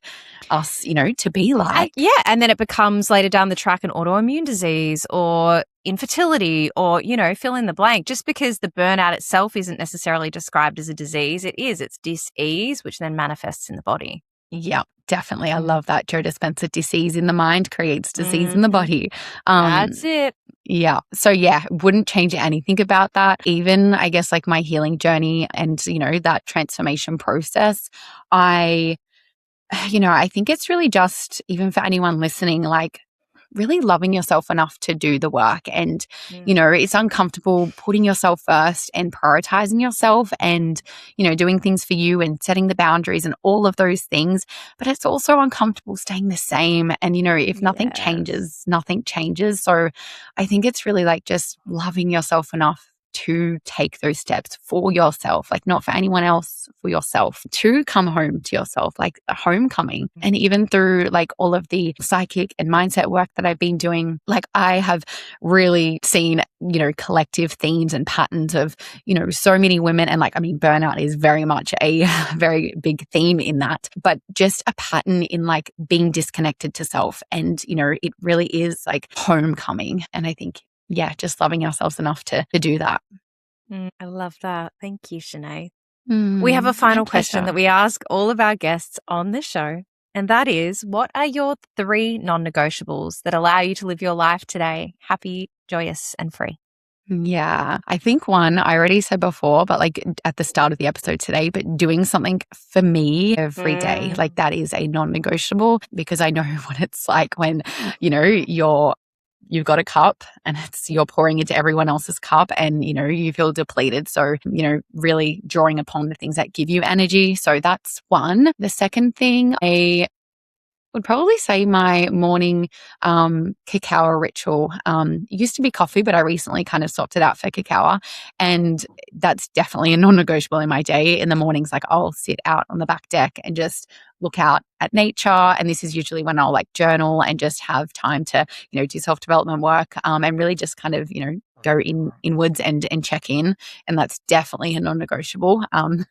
us, to be like. And then it becomes later down the track an autoimmune disease or infertility or, fill in the blank. Just because the burnout itself isn't necessarily described as a disease, it's dis-ease, which then manifests in the body. Yeah, definitely. I love that. Joe Dispenza, disease in the mind creates disease in the body. That's it. Yeah. So wouldn't change anything about that. Even I guess like my healing journey and, that transformation process, I think it's really just even for anyone listening, like really loving yourself enough to do the work. And, it's uncomfortable putting yourself first and prioritizing yourself and, doing things for you and setting the boundaries and all of those things. But it's also uncomfortable staying the same. And, if nothing changes, nothing changes. So I think it's really like just loving yourself enough to take those steps for yourself, like not for anyone else, for yourself, to come home to yourself, like a homecoming. And even through like all of the psychic and mindset work that I've been doing, like I have really seen, collective themes and patterns of, so many women. And burnout is very much a very big theme in that, but just a pattern in like being disconnected to self. And, it really is like homecoming. And I think just loving ourselves enough to do that. I love that. Thank you, Shanae. We have a final question that we ask all of our guests on the show. And that is, what are your 3 non-negotiables that allow you to live your life today happy, joyous, and free? Yeah, I think one I already said before, but like at the start of the episode today, but doing something for me every day, like that is a non-negotiable because I know what it's like when, you've got a cup and you're pouring into everyone else's cup and, you feel depleted. So, really drawing upon the things that give you energy. So that's one. The second thing, I would probably say my morning cacao ritual. It used to be coffee, but I recently kind of swapped it out for cacao. And that's definitely a non-negotiable in my day. In the mornings, like I'll sit out on the back deck and just look out at nature. And this is usually when I'll like journal and just have time to, do self-development work and really just kind of, go inwards and check in. And that's definitely a non-negotiable. I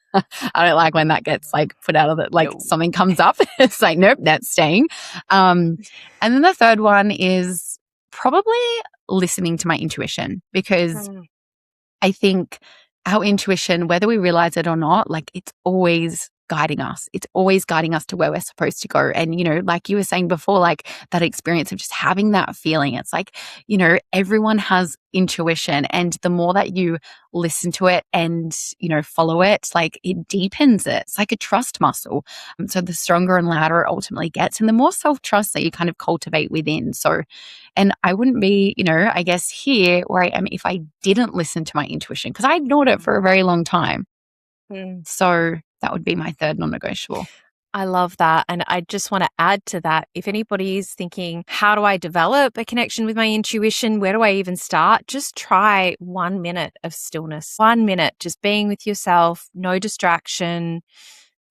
don't like when that gets like put out of it, like something comes up. It's like, nope, that's staying. And then the third one is probably listening to my intuition because I think our intuition, whether we realize it or not, like it's always guiding us. It's always guiding us to where we're supposed to go. And, like you were saying before, like that experience of just having that feeling, it's like, everyone has intuition. And the more that you listen to it and, follow it, like it deepens it. It's like a trust muscle. So the stronger and louder it ultimately gets and the more self-trust that you kind of cultivate within. So, and I wouldn't be, I guess here where I am if I didn't listen to my intuition because I ignored it for a very long time. So that would be my third non-negotiable. I love that. And I just want to add to that. If anybody is thinking, how do I develop a connection with my intuition? Where do I even start? Just try 1 minute of stillness, 1 minute, just being with yourself, no distraction.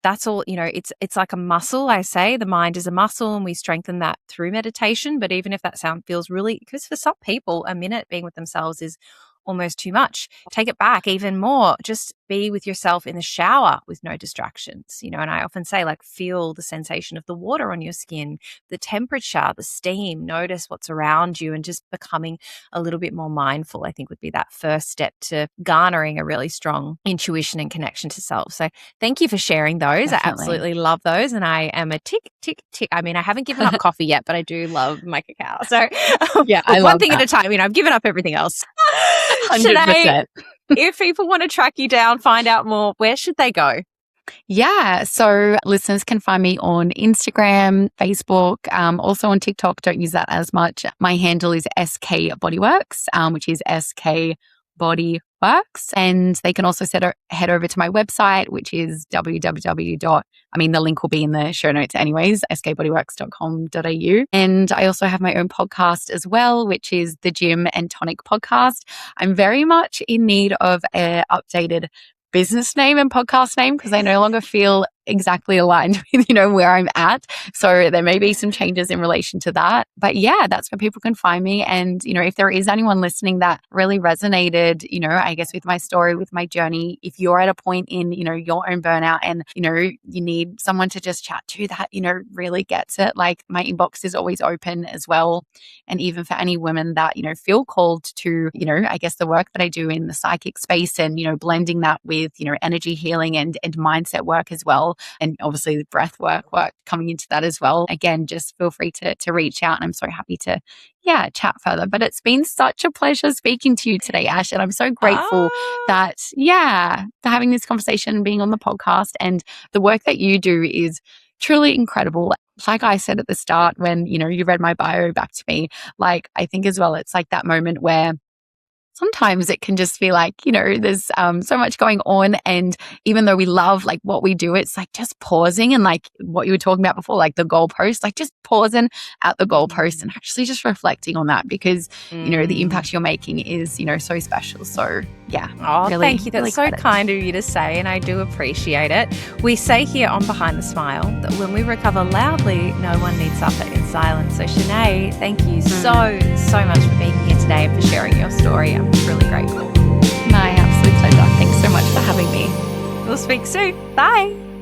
That's all, it's like a muscle. I say the mind is a muscle and we strengthen that through meditation. But even if that feels really, because for some people, a minute being with themselves is almost too much. Take it back even more. Just be with yourself in the shower with no distractions, and I often say like feel the sensation of the water on your skin, the temperature, the steam, notice what's around you and just becoming a little bit more mindful, I think would be that first step to garnering a really strong intuition and connection to self. So thank you for sharing those. Definitely. I absolutely love those. And I am a tick. I mean, I haven't given up coffee yet, but I do love my cacao. So yeah, I love one thing at a time, I've given up everything else. 100%. Shanae, if people want to track you down, find out more, where should they go? Yeah. So listeners can find me on Instagram, Facebook, also on TikTok. Don't use that as much. My handle is SK Bodyworks, which is SK Bodyworks. And they can also head over to my website, which is the link will be in the show notes anyways, skbodyworks.com.au. And I also have my own podcast as well, which is the Gym and Tonic podcast. I'm very much in need of an updated business name and podcast name because I no longer feel exactly aligned with, where I'm at. So there may be some changes in relation to that. But yeah, that's where people can find me. And, if there is anyone listening that really resonated, I guess with my story, with my journey, if you're at a point in, your own burnout and, you need someone to just chat to that, really gets it. Like my inbox is always open as well. And even for any women that, feel called to, I guess the work that I do in the psychic space and, blending that with, energy healing and mindset work as well. And obviously the breathwork work coming into that as well. Again, just feel free to reach out. And I'm so happy to, chat further. But it's been such a pleasure speaking to you today, Ash. And I'm so grateful that, for having this conversation and being on the podcast. And the work that you do is truly incredible. Like I said at the start, when, you read my bio back to me, like I think as well, it's like that moment where sometimes it can just be like, there's so much going on. And even though we love like what we do, it's like just pausing and like what you were talking about before, like the goalpost, like just pausing at the goalpost and actually just reflecting on that because, the impact you're making is, so special. So yeah. Oh, really, thank you. That's so kind of you to say. And I do appreciate it. We say here on Behind the Smile that when we recover loudly, no one needs suffer in silence. So Shanae, thank you so much for being here today and for sharing your story. I'm really grateful. My absolute pleasure. Thanks so much for having me. We'll speak soon. Bye.